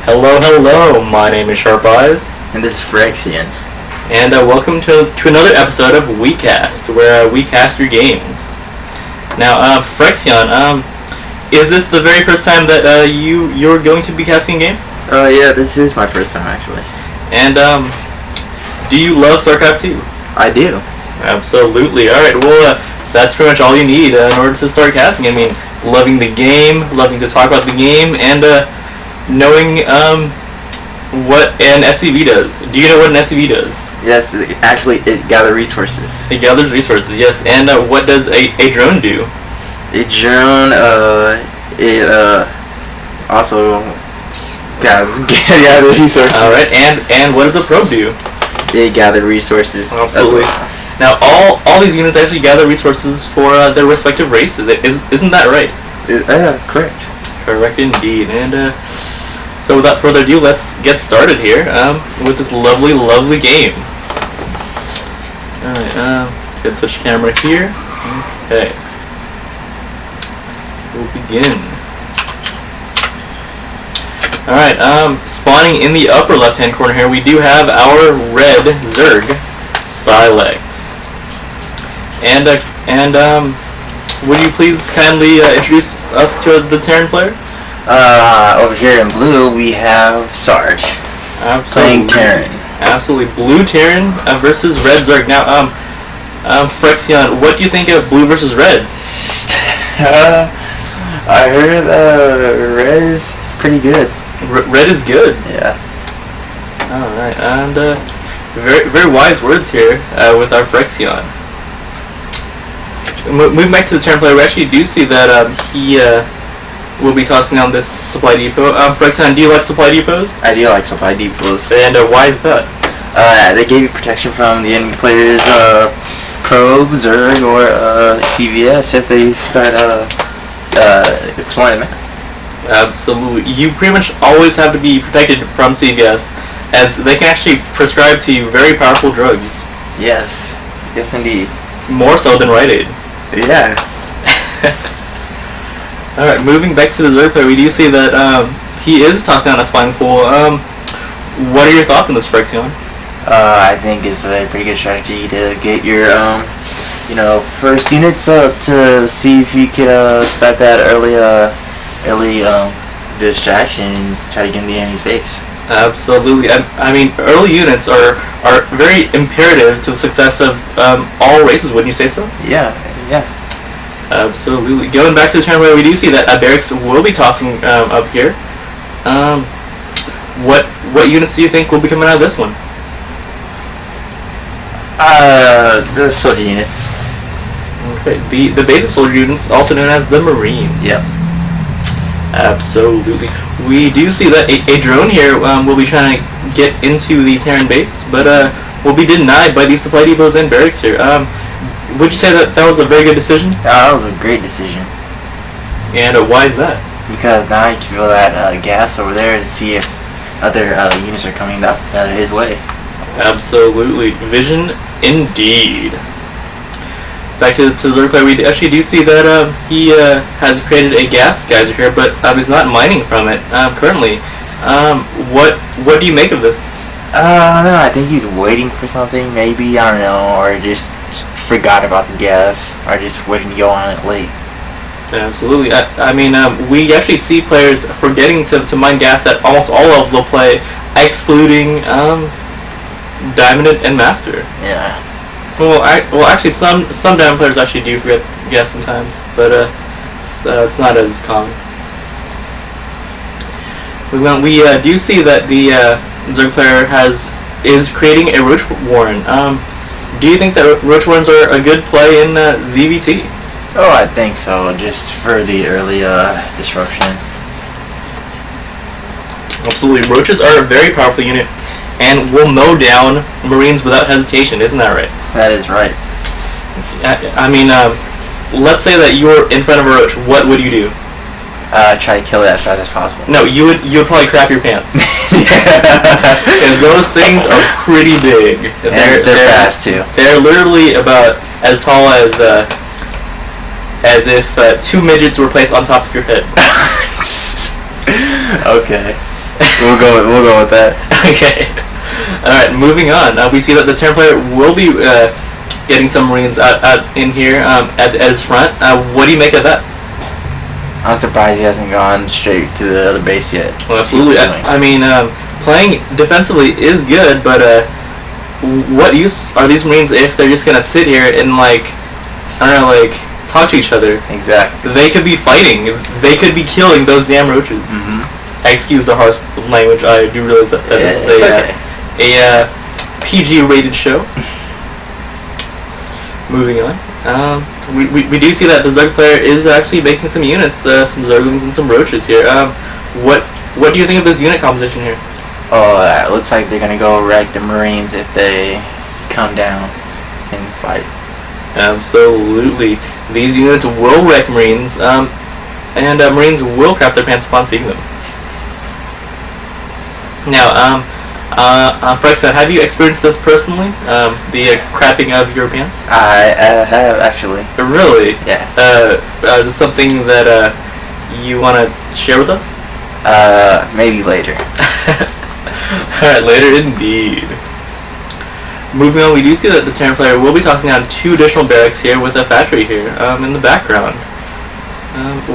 Hello, hello, my name is Sharp Eyes. And this is Phyrexian. And welcome to another episode of WeCast, where we cast your games. Now, Phyrexian, is this the very first time that you're going to be casting a game? Yeah, this is my first time actually. And, do you love StarCraft 2? I do. Absolutely. Alright, well, that's pretty much all you need in order to start casting. I mean, loving the game, loving to talk about the game, and knowing what an SCV does. Do you know what an SCV does? Yes, actually it gathers resources. It gathers resources, yes. And what does a drone do? A drone, it also gathers resources. Alright, and what does a probe do? It gathers resources. Absolutely. Now, all these units actually gather resources for their respective races. Isn't that right? Correct. Correct indeed. And so without further ado, let's get started here with this lovely, lovely game. Alright, let's switch camera here. Okay. We'll begin. Alright, spawning in the upper left-hand corner here, we do have our red Zerg, Cylex. And would you please kindly introduce us to the Terran player? Over here in blue we have Sarge. Absolutely. Playing Terran. Absolutely. Blue Terran versus red Zerg. Now, Phyrexian, what do you think of blue versus red? I heard red is pretty good. Red is good. Yeah. Alright, and very, very wise words here with our Phyrexian. Moving back to the Terran player, we actually do see that he will be tossing down this supply depot. Phyrexian, do you like supply depots? I do like supply depots. And why is that? They gave you protection from the enemy players' probes or CVS if they start exploring them. Absolutely. You pretty much always have to be protected from CVS, as they can actually prescribe to you very powerful drugs. Yes. Yes, indeed. More so than Rite Aid. Yeah. Alright, moving back to the Zerg player, we do see that he is tossing down a spawning pool. What are your thoughts on this, Phyrexian? I think it's a pretty good strategy to get your, first units up to see if you could start that early distraction and try to get in the enemy's base. Absolutely. I mean, early units are very imperative to the success of all races, wouldn't you say so? Yeah. Absolutely. Going back to the turn where we do see that barracks will be tossing up here. What units do you think will be coming out of this one? The soldier units. Okay. The basic soldier units, also known as the Marines. Yep. Absolutely. We do see that a drone here will be trying to get into the Terran base, but will be denied by these supply depots and barracks here. Would you say that was a very good decision? That was a great decision. And why is that? Because now you can feel that gas over there to see if other units are coming up his way. Absolutely. Vision indeed. Back to the Zerg player, we actually do see that he has created a gas geyser here, but is not mining from it currently. What do you make of this? I don't know. I think he's waiting for something, maybe. I don't know, or just forgot about the gas, or just waiting to go on it late. Absolutely. I mean, we actually see players forgetting to mine gas at almost all levels they'll play, excluding Diamond and Master. Yeah. Well, actually, some Diamond players actually do forget gas sometimes, but it's not as common. We do see that the Zerg player is creating a Roach Warren. Do you think that Roach Warrens are a good play in ZvT? Oh, I think so, just for the early disruption. Absolutely. Roaches are a very powerful unit and will mow down Marines without hesitation, isn't that right? That is right. I mean, let's say that you're in front of a Roach, what would you do? Try to kill it as fast as possible. No, you would probably crap your pants. Because those things are pretty big. And they're fast too. They're literally about as tall as if two midgets were placed on top of your head. Okay. We'll go with that. Okay. Alright, moving on. We see that the Terran player will be getting some Marines out in here at his front. What do you make of that? I'm surprised he hasn't gone straight to the other base yet. Well, absolutely. I mean, playing defensively is good, but what use are these Marines if they're just gonna sit here and like, I don't know, like talk to each other? Exactly. They could be fighting. They could be killing those damn roaches. Excuse the harsh language. I do realize that this is a PG-rated show. Moving on. We do see that the Zerg player is actually making some units, some Zerglings and some roaches here. What do you think of this unit composition here? Oh, it looks like they're gonna go wreck the Marines if they come down and fight. Absolutely. These units will wreck Marines, and Marines will crap their pants upon seeing them. Now, Frexon, have you experienced this personally? The crapping of your pants? I have, actually. Really? Yeah. Is this something that you want to share with us? Maybe later. Alright, later indeed. Moving on, we do see that the Terran player will be tossing down 2 additional barracks here with a factory here in the background.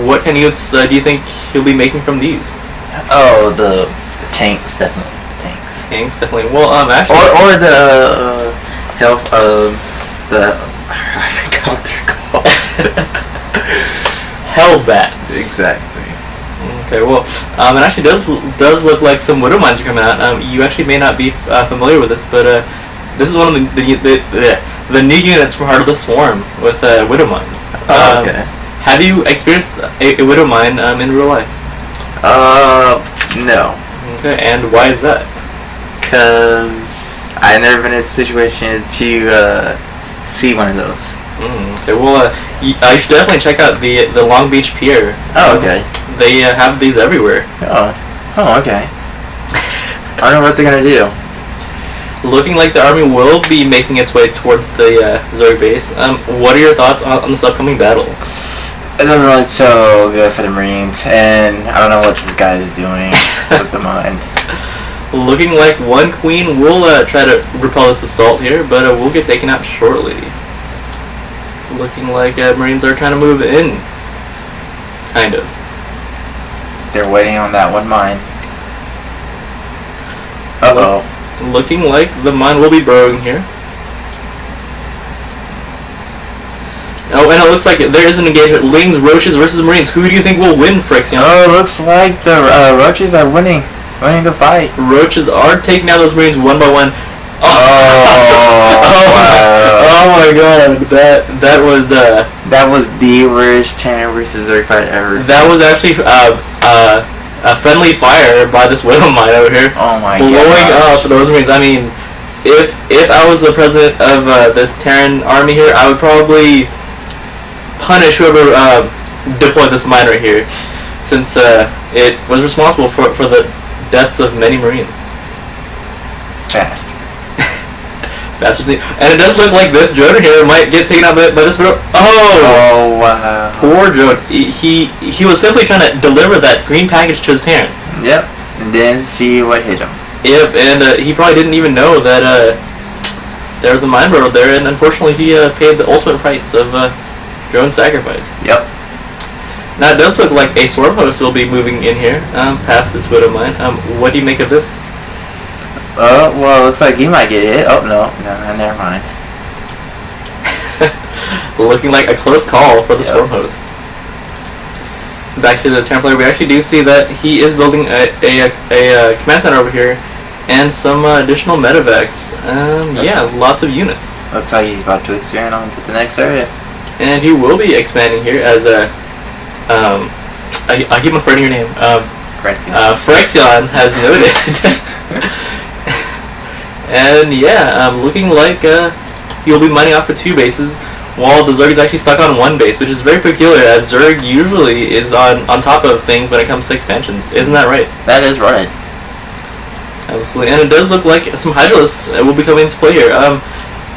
What kind of units do you think he'll be making from these? Oh, the tanks, definitely. Tanks, definitely. Well, actually... Or the health of the... I forgot what they're called. Hellbats. Exactly. Okay, well, it actually does look like some Widow Mines are coming out. You actually may not be familiar with this, but this is one of the new units from Heart of the Swarm with Widow Mines. Okay. Have you experienced a Widow Mine in real life? No. Okay, and why is that? Because I've never been in a situation to see one of those. Okay, well, you should definitely check out the Long Beach Pier. Oh, okay. They have these everywhere. Oh, okay. I don't know what they're gonna do. Looking like the army will be making its way towards the Zerg base. What are your thoughts on this upcoming battle? It doesn't look so good for the Marines, and I don't know what this guy is doing with the mine. Looking like one queen will try to repel this assault here, but will get taken out shortly. Looking like Marines are trying to move in. Kind of. They're waiting on that one mine. Uh-oh. Looking like the mine will be burrowing here. Oh, and it looks like there is an engagement. Lings, Roaches versus Marines. Who do you think will win, Frixion? Oh, it looks like the Roaches are winning the fight. Roaches are taking down those Marines one by one. Oh my god, that was the worst Terran versus Zerg fight ever. That was actually a friendly fire by this Widow Mine over here. Oh my god. Blowing up those Marines. I mean, if I was the president of this Terran army here, I would probably punish whoever deployed this mine right here, since it was responsible for the deaths of many Marines. Fast. Bastards. And it does look like this drone here might get taken out by this Widow. Oh wow. Poor drone. He was simply trying to deliver that green package to his parents. Yep. And then see what hit him. Yep, and he probably didn't even know that there was a mine burrow there, and unfortunately he paid the ultimate price of drone sacrifice. Yep. Now it does look like a swarm host will be moving in here past this Widow Mine. What do you make of this? Well, looks like he might get hit. Oh no, never mind. Looking like a close call for the swarm host. Back to the Terran player, we actually do see that he is building a command center over here, and some additional medevacs. Yeah, lots of units. Looks like he's about to expand on to the next area. And he will be expanding here as I keep on forgetting your name. Frexion has noted. And yeah, looking like he'll be mining off for 2 bases, while the Zerg is actually stuck on 1 base, which is very peculiar, as Zerg usually is on top of things when it comes to expansions. Isn't that right? That is right. Absolutely. And it does look like some Hydralisks will be coming into play here.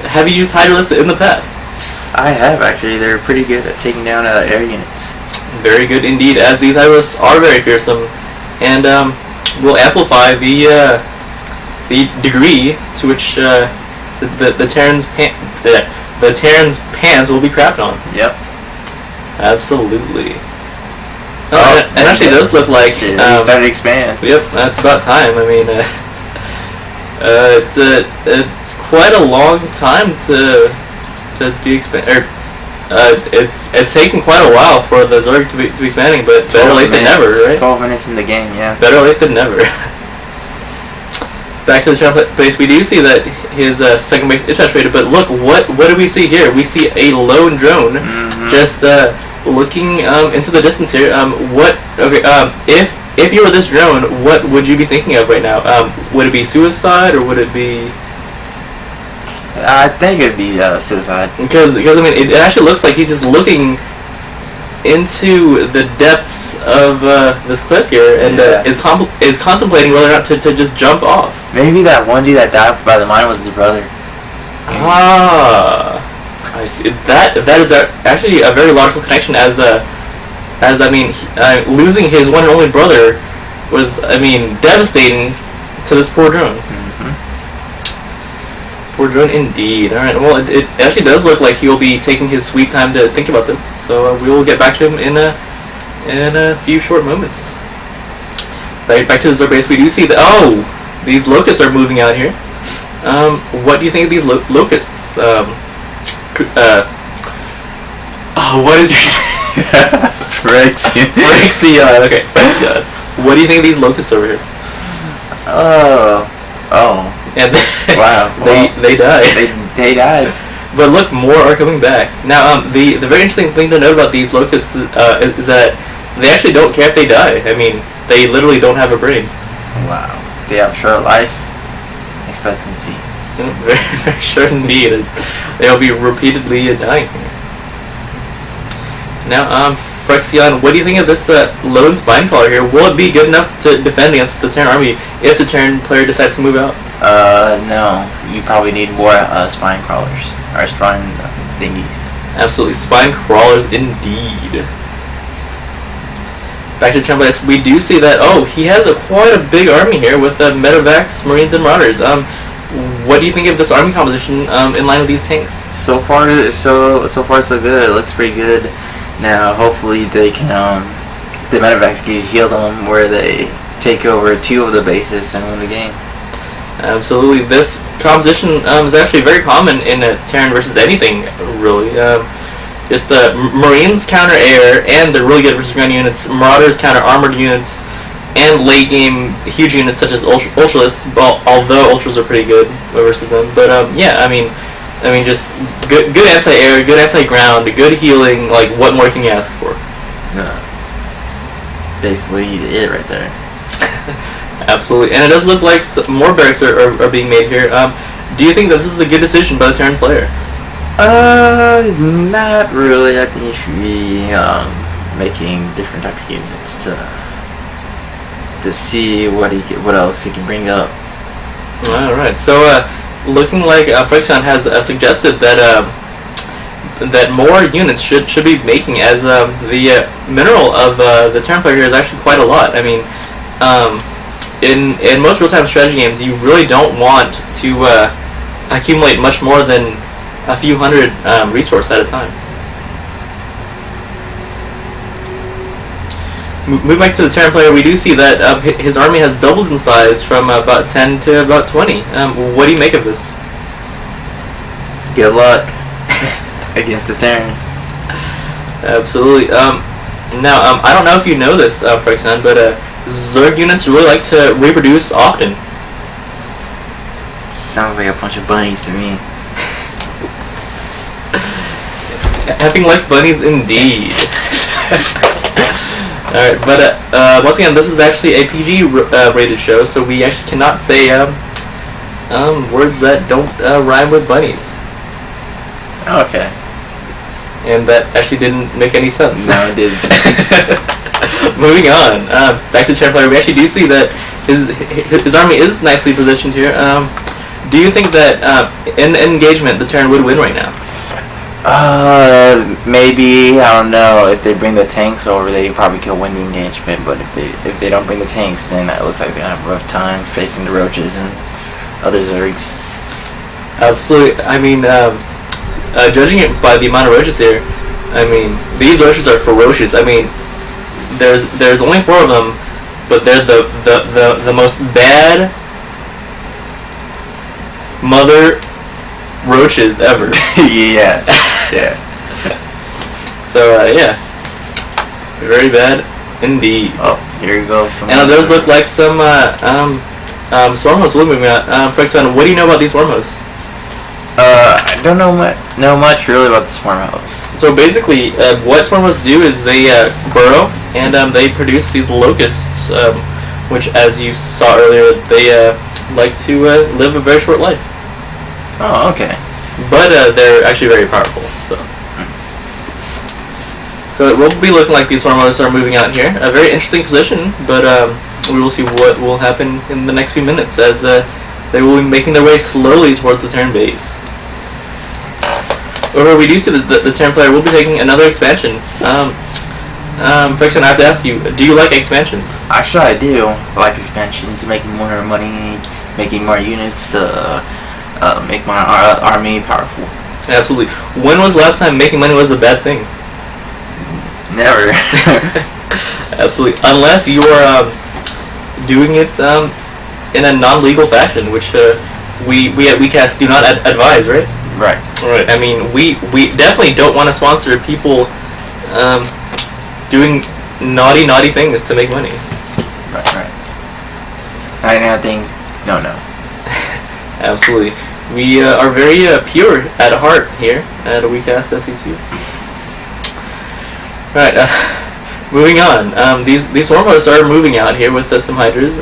Have you used Hydralisks in the past? I have, actually. They're pretty good at taking down air units. Very good indeed, as these Hydralisks are very fearsome. And will amplify the degree to which the Terran's pants will be crapped on. Yep. Absolutely. It actually does look like they started to expand. Yep, that's about time. I mean, it's quite a long time to be expand. It's taken quite a while for the Zerg to be expanding, but better late than never, right? 12 minutes in the game, yeah. Better late than never. Back to the channel base, we do see that his second base is saturated, but look, what do we see here? We see a lone drone just looking into the distance here. If you were this drone, what would you be thinking of right now? Would it be suicide, or would it be... I think it'd be suicide. Because I mean, it actually looks like he's just looking into the depths of this cliff here, and is contemplating whether or not to just jump off. Maybe that one dude that died by the mine was his brother. Ah, I see. That is actually a very logical connection. As I mean, losing his one and only brother was, I mean, devastating to this poor drone. Poor drone indeed. Alright, well, it actually does look like he will be taking his sweet time to think about this, so we will get back to him in a few short moments. Back to the Zerg base, we do see that, these locusts are moving out here. What do you think of these locusts? What is your... Rexion, okay. Rexion. What do you think of these locusts over here? And wow. They died. They died. But look, more are coming back. Now, the very interesting thing to note about these locusts is that they actually don't care if they die. I mean, they literally don't have a brain. Wow. They have short life expectancy. Very, very short indeed, as they'll be repeatedly dying here. Now, Frexion, what do you think of this lone spine crawler here? Will it be good enough to defend against the Terran army if the Terran player decides to move out? No. You probably need more spine crawlers. Or spine thingies. Absolutely. Spine crawlers indeed. Back to the channel, we do see that, he has quite a big army here with medevacs, marines, and marauders. What do you think of this army composition in line with these tanks? So far so good. It looks pretty good. Now, hopefully they can, the medevacs can heal them where they take over 2 of the bases and win the game. Absolutely. This composition is actually very common in Terran versus anything, really. Just Marines counter air, and they're really good versus ground units. Marauders counter armored units, and late game huge units such as Ultralists, although Ultras are pretty good versus them. But yeah, I mean just good anti-air, good anti-ground, good healing. Like, what more can you ask for? Basically it right there. Absolutely, and it does look like more barracks are being made here. Do you think that this is a good decision by the Terran player? Not really. I think you should be making different type of units to see what else he can bring up. All right, so looking like Frexion has suggested that that more units should be making, as the mineral of the Terran player here is actually quite a lot. I mean, in most real-time strategy games, you really don't want to accumulate much more than a few hundred resources at a time. Moving back to the Terran player, we do see that his army has doubled in size from about 10 to about 20. What do you make of this? Good luck against the Terran. Absolutely. Now, I don't know if you know this, Frexion, but Zerg units really like to reproduce often. Sounds like a bunch of bunnies to me. Having like bunnies indeed. Alright, but once again, this is actually a PG rated show, so we actually cannot say words that don't rhyme with bunnies. Okay. And that actually didn't make any sense. No, it didn't. Moving on, back to Terran player, we actually do see that his army is nicely positioned here. Do you think that in engagement the Terran would win right now? Maybe, I don't know. If they bring the tanks over, they probably could win the engagement. But if they don't bring the tanks, then it looks like they're gonna have a rough time facing the roaches and other zergs. Absolutely. I mean, judging it by the amount of roaches here, I mean, these roaches are ferocious. I mean, there's only 4 of them, but they're the most bad mother roaches ever. Yeah. Yeah. So yeah, very bad indeed. Oh, here you go. And it does look like some swarm hosts will be moving out. Frexman, what do you know about these swarm hosts? I don't know much really about the swarm hosts. So basically, what swarm hosts do is they burrow and they produce these locusts, which, as you saw earlier, they like to live a very short life. Oh, okay. But they're actually very powerful. So it will be looking like these swarm hosts are moving out here. A very interesting position, but we will see what will happen in the next few minutes as they will be making their way slowly towards the turn base. However, we do see that the turn player will be taking another expansion. Frickson, I have to ask you, do you like expansions? Actually, I do. I like expansions, making more money, making more units, make my army powerful. Absolutely. When was the last time making money was a bad thing? Never. Absolutely. Unless you are doing it in a non-legal fashion, which we at WeCast do not advise, right? Right. Right. I mean, we definitely don't want to sponsor people doing naughty things to make money. Right. Naughty things. No. Absolutely. We are very pure at heart here at WeCastSC2. Right. Moving on. These swarm hosts are moving out here with some hydras,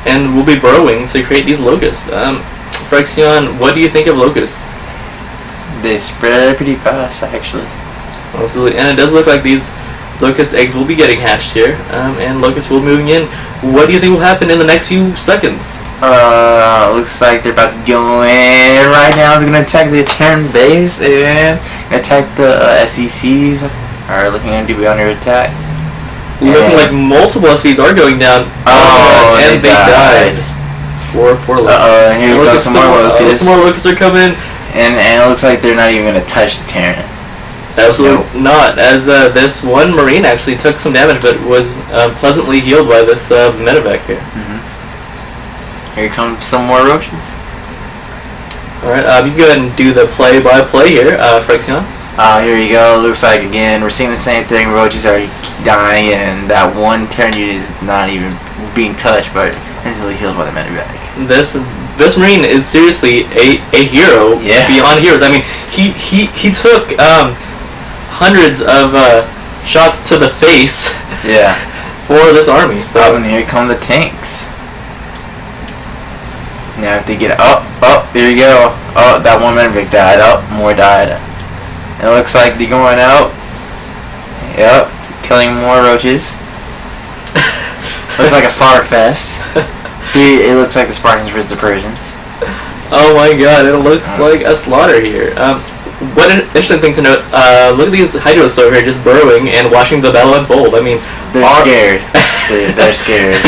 and will be burrowing to create these locusts. Frexion, what do you think of locusts? They spread pretty fast, actually. Absolutely, and it does look like these locust eggs will be getting hatched here, and locusts will be moving in. What do you think will happen in the next few seconds? Looks like they're about to go in right now. They're gonna attack the turn base and attack the SECs. Are looking to be under attack. Looking like multiple SVs are going down. Oh, and they died. Poor locusts. Here we go, some more locusts. Some more locusts are coming. And it looks like they're not even gonna touch the Terran. Absolutely not, as this one Marine actually took some damage, but was pleasantly healed by this medevac here. Mm-hmm. Here comes some more roaches. Alright, you can go ahead and do the play-by-play here, Frexion. Here you go. Looks like, again, we're seeing the same thing. Roaches are dying, and that one Terran unit is not even being touched, but instantly healed by the medevac. This Marine is seriously a hero beyond heroes. I mean, he took hundreds of shots to the face for this army. So and here come the tanks. Now if they get here you go. Oh, that one medevac died. More died. It looks like they're going out. Yep, killing more roaches. Looks like a slaughter fest. It looks like the Spartans versus the Persians. Oh my god, it looks like a slaughter here. What an interesting thing to note. Look at these Hydras over here just burrowing and watching the battle unfold. I mean, they're scared. They're scared.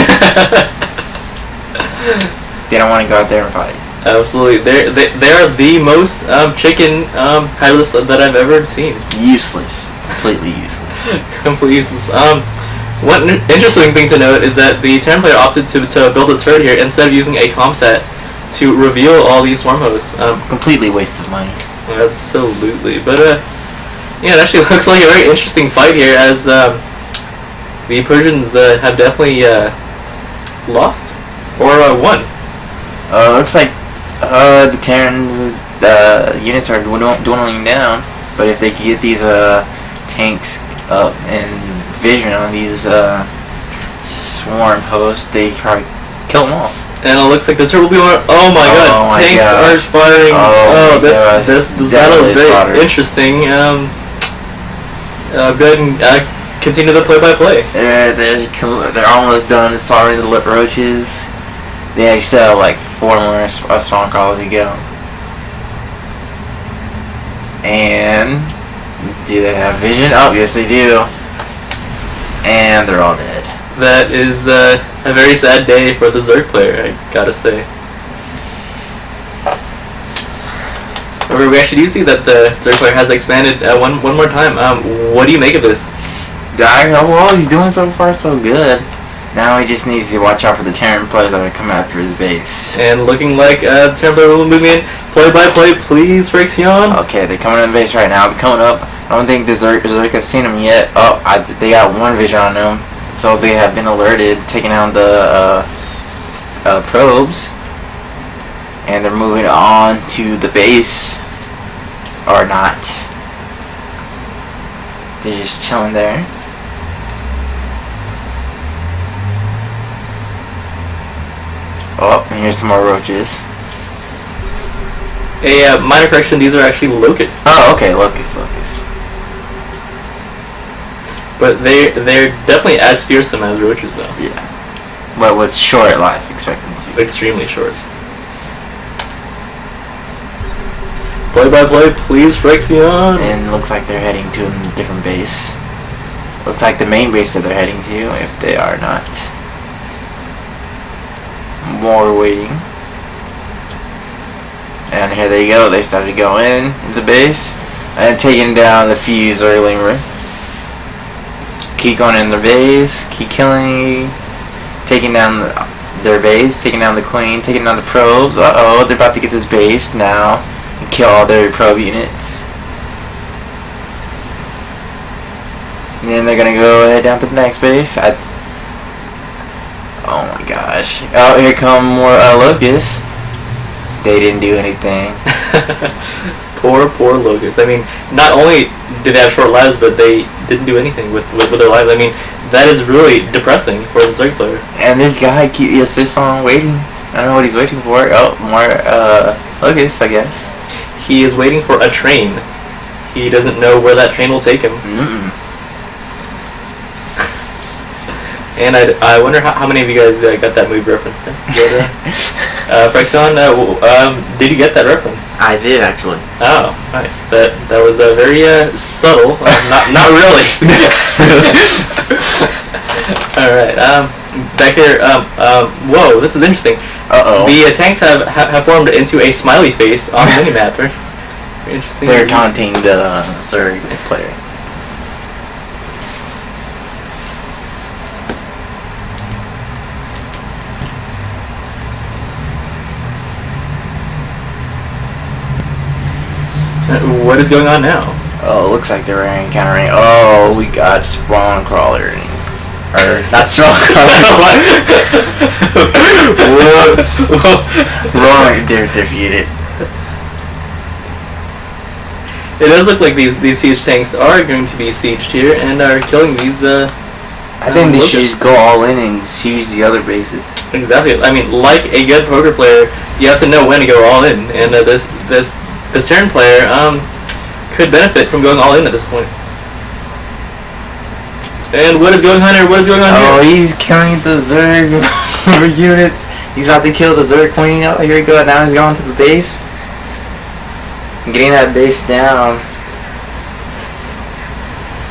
They don't want to go out there and fight. Absolutely. They're the most chicken Hydras that I've ever seen. Useless. Completely useless. Completely useless. One interesting thing to note is that the Terran player opted to build a turret here instead of using a comset to reveal all these swarm hosts. Completely wasted money. Absolutely. But yeah, it actually looks like a very interesting fight here as the Persians have definitely lost or won. Looks like the Terran units are dwindling down, but if they can get these tanks up and vision on these swarm hosts, they probably kill them all. And it looks like the turret will be on. Oh my god! Tanks are firing. This battle is very interesting. Go ahead and continue the play-by-play. They're almost done slaughtering the roaches. They still have like 4 more spawn calls to go. And do they have vision? Oh, yes they do. And they're all dead. That is a very sad day for the Zerg player, I gotta say. However, we actually do see that the Zerg player has expanded one more time. What do you make of this? Well, he's doing so far so good. Now he just needs to watch out for the Terran players that are coming after his base. And looking like Terran player will move in. Play by play, please, Frixion. Okay, they're coming in the base right now. They're coming up. I don't think the Zerg has seen them yet. Oh, they got one vision on them. So they have been alerted, taking out the probes. And they're moving on to the base. Or not. They're just chilling there. Oh, and here's some more roaches. A minor correction, these are actually locusts. Oh, okay, locusts. But they're definitely as fearsome as roaches, though. Yeah. But with short life expectancy. Extremely short. Play by play, please, Frixion. And looks like they're heading to a different base. Looks like the main base that they're heading to, if they are not. More waiting. And here they go. They started to go in the base and taking down the few Zergling. Keep going in their base. Keep killing. Taking down their base. Taking down the queen. Taking down the probes. Uh-oh. They're about to get this base now. And kill all their probe units. And then they're going to go head down to the next base. Oh my gosh. Oh, here come more locusts. They didn't do anything. Poor locusts. I mean, not only did they have short lives, but they didn't do anything with their lives. I mean, that is really depressing for the Zerg player. And this guy insists on waiting. I don't know what he's waiting for. Oh, more locusts, I guess. He is waiting for a train. He doesn't know where that train will take him. And I wonder how many of you guys got that movie reference there. Frixion, did you get that reference? I did, actually. Oh, nice. That was very subtle. Not really. All right. Back here. Whoa, this is interesting. Uh-oh. The tanks have formed into a smiley face on the minimap. Very interesting. They're taunting the Zerg player. What is going on now? Oh, looks like they're encountering. Oh, we got spawn crawlers. Or not spawn crawlers. Whoops. Wrong. They're defeated. It does look like these siege tanks are going to be sieged here and are killing these. I think they should just go all in and siege the other bases. Exactly. I mean, like a good poker player, you have to know when to go all in, and this Terran player could benefit from going all in at this point. And what is going on here? What is going on here? Oh, he's killing the Zerg units. He's about to kill the Zerg queen. Oh, here we go. Now he's going to the base. Getting that base down.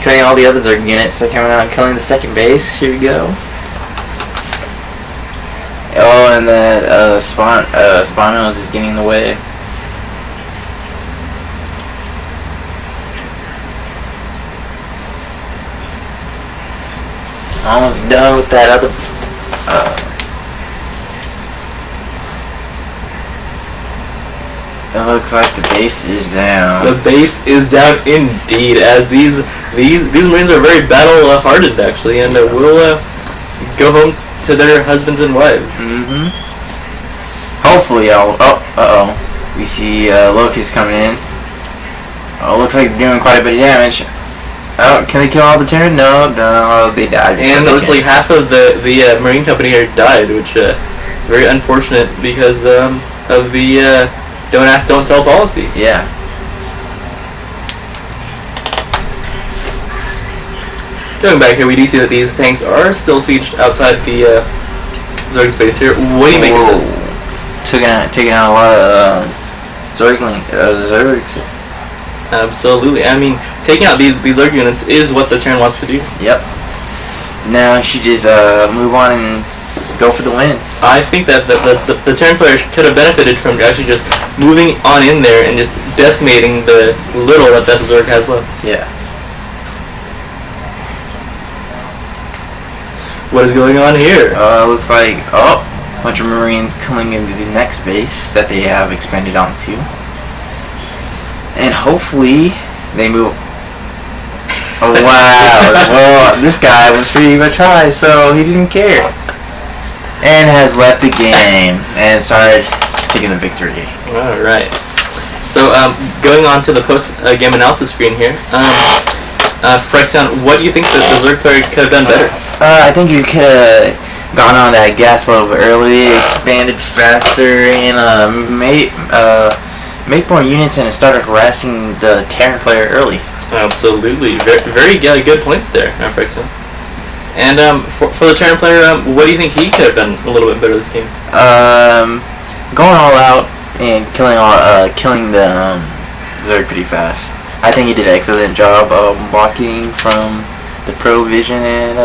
Killing all the other Zerg units. They're coming out and killing the second base. Here we go. Oh, and the Spanos is getting in the way. Almost done with that other. It looks like the base is down. The base is down indeed, as these Marines are very battle hardened actually, and will go home to their husbands and wives. Mm-hmm. Hopefully, we see Loki's coming in. Oh, looks like they're doing quite a bit of damage. Oh, can they kill all the Terran? No, they died. And it looks like half of the Marine company here died, which very unfortunate because of the don't ask, don't tell policy. Yeah. Going back here, we do see that these tanks are still sieged outside the Zerg space here. What do you make of this? Taking out a lot of Zergs. Absolutely. I mean, taking out these Zerg units is what the turn wants to do. Yep. Now she just move on and go for the win. I think that the turn player could have benefited from actually just moving on in there and just decimating the little that the Zerg has left. Yeah. What is going on here? Looks like a bunch of Marines coming into the next base that they have expanded onto, and hopefully they move. Oh wow! Well, this guy was pretty much high, so he didn't care, and has left the game. And Sarge taking the victory. All right. So going on to the post-game analysis screen here. Frexion, what do you think that the Zerg player could have done better? I think you could have gone on that gas a little bit early, expanded faster, and make more units and started harassing the Terran player early. Absolutely. Very good points there, Frexion. And for the Terran player, what do you think he could have done a little bit better this game? Going all out and killing the Zerg pretty fast. I think he did an excellent job of blocking from the provision and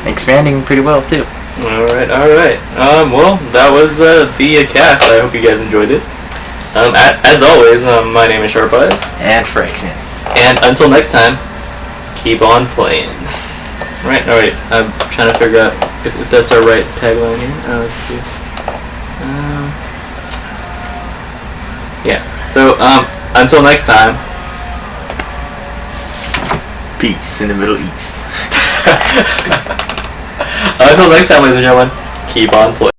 expanding pretty well too. All right. Well, that was the cast. I hope you guys enjoyed it. As always, my name is Sharp Eyes. And Frexen. And until next time, keep on playing. Right. All right. I'm trying to figure out if that's our right tagline here. Let's see. Yeah. So until next time. Peace in the Middle East. Until next time, ladies and gentlemen, keep on playing.